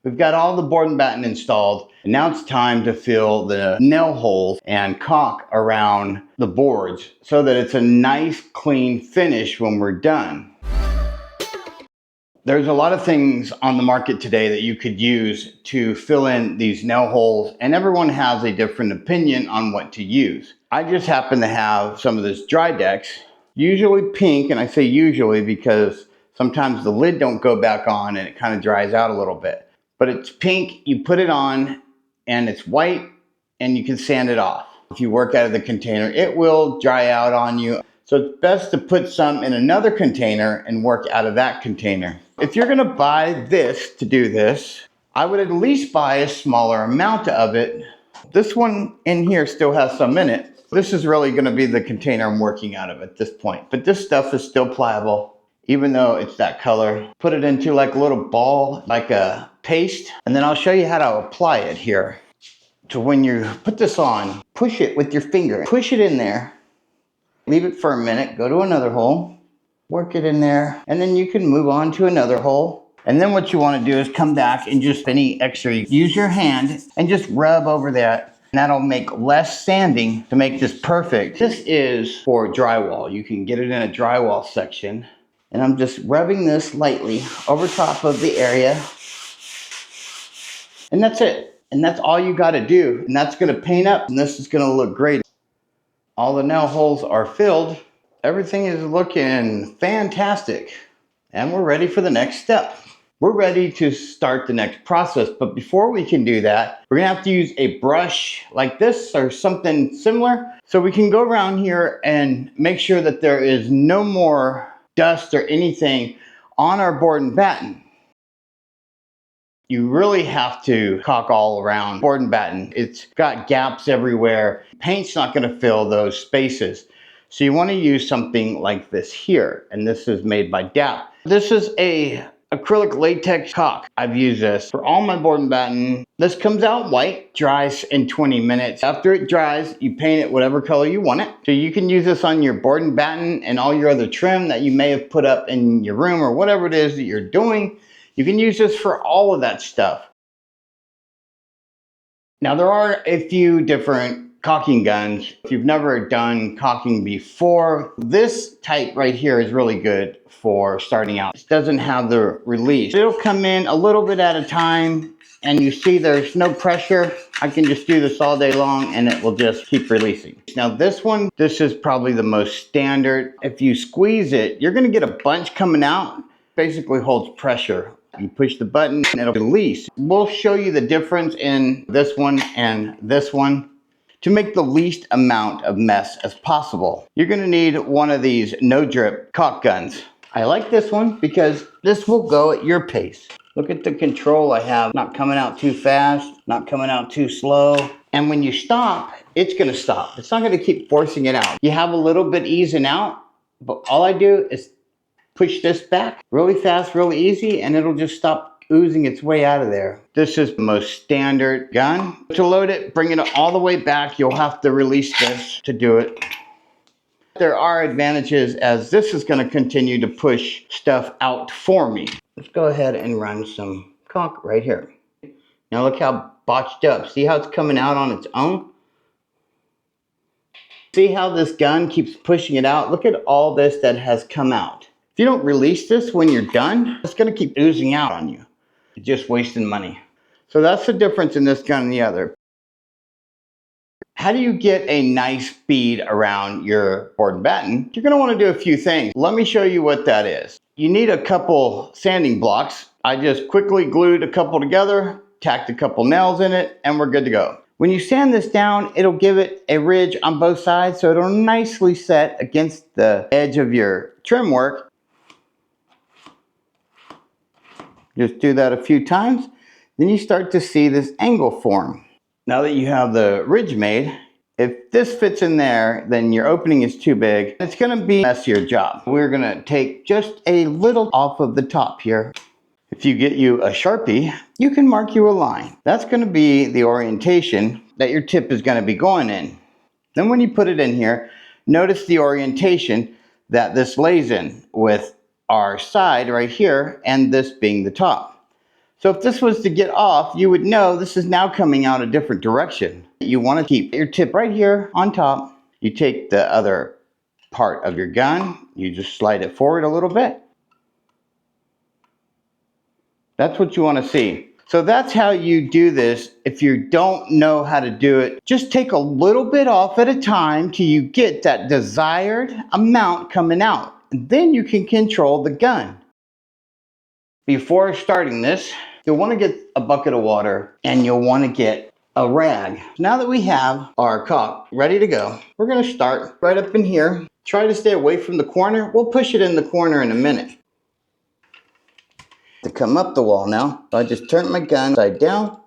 We've got all the board and batten installed, and now it's time to fill the nail holes and caulk around the boards so that it's a nice clean finish when we're done. There's a lot of things on the market today that you could use to fill in these nail holes, and everyone has a different opinion on what to use. I just happen to have some of this dry dex, usually pink, and I say usually because sometimes the lid don't go back on and it kind of dries out a little bit. But it's pink, you put it on, and it's white, and you can sand it off. If you work out of the container, it will dry out on you. So it's best to put some in another container and work out of that container. If you're gonna buy this to do this, I would at least buy a smaller amount of it. This one in here still has some in it. This is really gonna be the container I'm working out of at this point. But this stuff is still pliable, even though it's that color. Put it into like a little ball, like a paste, and then I'll show you how to apply it here. So when you put this on, push it with your finger. Push it in there. Leave it for a minute, go to another hole, work it in there, and then you can move on to another hole. And then what you want to do is come back and just any extra, use your hand and just rub over that. And that'll make less sanding to make this perfect. This is for drywall. You can get it in a drywall section. And I'm just rubbing this lightly over top of the area. And that's it. And that's all you got to do. And that's going to paint up, and this is going to look great. All the nail holes are filled. Everything is looking fantastic. And we're ready for the next step. We're ready to start the next process. But before we can do that, we're gonna have to use a brush like this or something similar. So we can go around here and make sure that there is no more dust or anything on our board and batten. You really have to caulk all around board and batten. It's got gaps everywhere. Paint's not gonna fill those spaces. So you wanna use something like this here. And this is made by DAP. This is a acrylic latex caulk. I've used this for all my board and batten. This comes out white, dries in 20 minutes. After it dries, you paint it whatever color you want it. So you can use this on your board and batten and all your other trim that you may have put up in your room or whatever it is that you're doing. You can use this for all of that stuff. Now there are a few different caulking guns. If you've never done caulking before, this type right here is really good for starting out. It doesn't have the release. It'll come in a little bit at a time, and you see there's no pressure. I can just do this all day long and it will just keep releasing. Now this one, this is probably the most standard. If you squeeze it, you're gonna get a bunch coming out. Basically holds pressure. You push the button and it'll release. We'll show you the difference in this one and this one to make the least amount of mess as possible. You're gonna need one of these no drip caulk guns. I like this one because this will go at your pace. Look at the control I have. Not coming out too fast, not coming out too slow. And when you stop, it's gonna stop. It's not gonna keep forcing it out. You have a little bit easing out, but all I do is push this back really fast, really easy, and it'll just stop oozing its way out of there. This is the most standard gun. To load it, bring it all the way back. You'll have to release this to do it. There are advantages as this is going to continue to push stuff out for me. Let's go ahead and run some caulk right here. Now look how botched up. See how it's coming out on its own? See how this gun keeps pushing it out? Look at all this that has come out. If you don't release this when you're done, it's going to keep oozing out on you. You're just wasting money. So that's the difference in this gun and the other. How do you get a nice bead around your board and batten? You're going to want to do a few things. Let me show you what that is. You need a couple sanding blocks. I just quickly glued a couple together, tacked a couple nails in it, and we're good to go. When you sand this down, it'll give it a ridge on both sides, so it'll nicely set against the edge of your trim work. Just do that a few times, then you start to see this angle form. Now that you have the ridge made, if this fits in there, then your opening is too big. It's gonna be a messier job. We're gonna take just a little off of the top here. If you get you a Sharpie, you can mark you a line. That's gonna be the orientation that your tip is gonna be going in. Then when you put it in here, notice the orientation that this lays in with our side right here and this being the top. So if this was to get off, you would know this is now coming out a different direction. You want to keep your tip right here on top. You take the other part of your gun, you just slide it forward a little bit. That's what you want to see. So that's how you do this. If you don't know how to do it, just take a little bit off at a time till you get that desired amount coming out. And then you can control the gun. Before starting this, you'll want to get a bucket of water and you'll want to get a rag. Now that we have our caulk ready to go, we're going to start right up in here. Try to stay away from the corner. We'll push it in the corner in a minute. To come up the wall now, I just turn my gun upside down.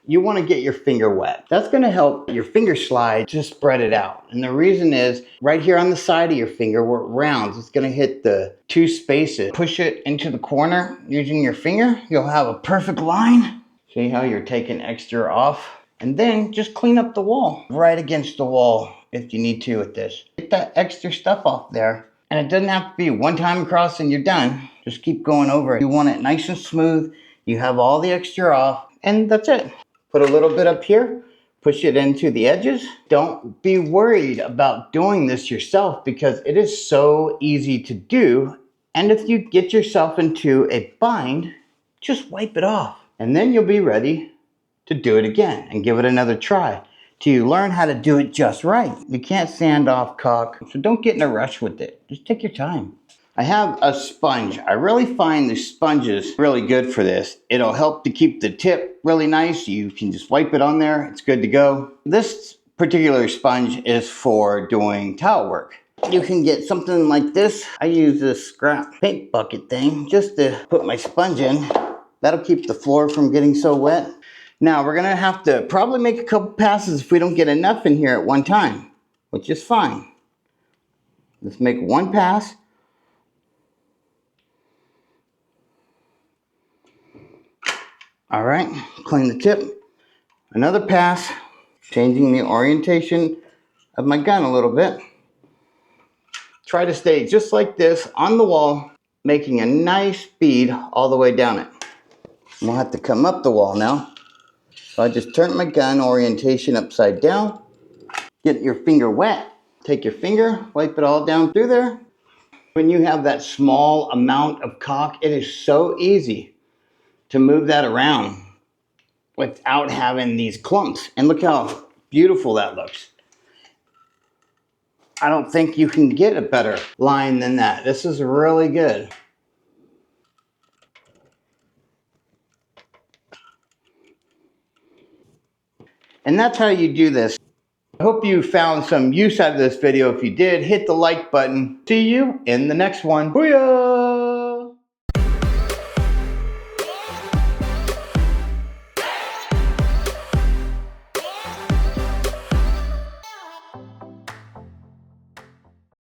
You want to get your finger wet. That's going to help your finger slide to spread it out. And the reason is right here on the side of your finger where it rounds, it's going to hit the two spaces. Push it into the corner using your finger. You'll have a perfect line. See how you're taking extra off? And then just clean up the wall right against the wall if you need to with this. Get that extra stuff off there. And it doesn't have to be one time across and you're done. Just keep going over it. You want it nice and smooth. You have all the extra off and that's it. Put a little bit up here, push it into the edges. Don't be worried about doing this yourself because it is so easy to do. And if you get yourself into a bind, just wipe it off. And then you'll be ready to do it again and give it another try till you learn how to do it just right. You can't sand off caulk, so don't get in a rush with it. Just take your time. I have a sponge. I really find the sponges really good for this. It'll help to keep the tip really nice. You can just wipe it on there. It's good to go. This particular sponge is for doing tile work. You can get something like this. I use this scrap paint bucket thing just to put my sponge in. That'll keep the floor from getting so wet. Now we're gonna have to probably make a couple passes if we don't get enough in here at one time, which is fine. Let's make one pass. All right, clean the tip. Another pass, changing the orientation of my gun a little bit. Try to stay just like this on the wall, making a nice bead all the way down it. We'll have to come up the wall now. So I just turn my gun orientation upside down. Get your finger wet. Take your finger, wipe it all down through there. When you have that small amount of caulk, it is so easy to move that around without having these clumps. And look how beautiful that looks. I don't think you can get a better line than that. This is really good. And that's how you do this. I hope you found some use out of this video. If you did, hit the like button. See you in the next one. Booyah!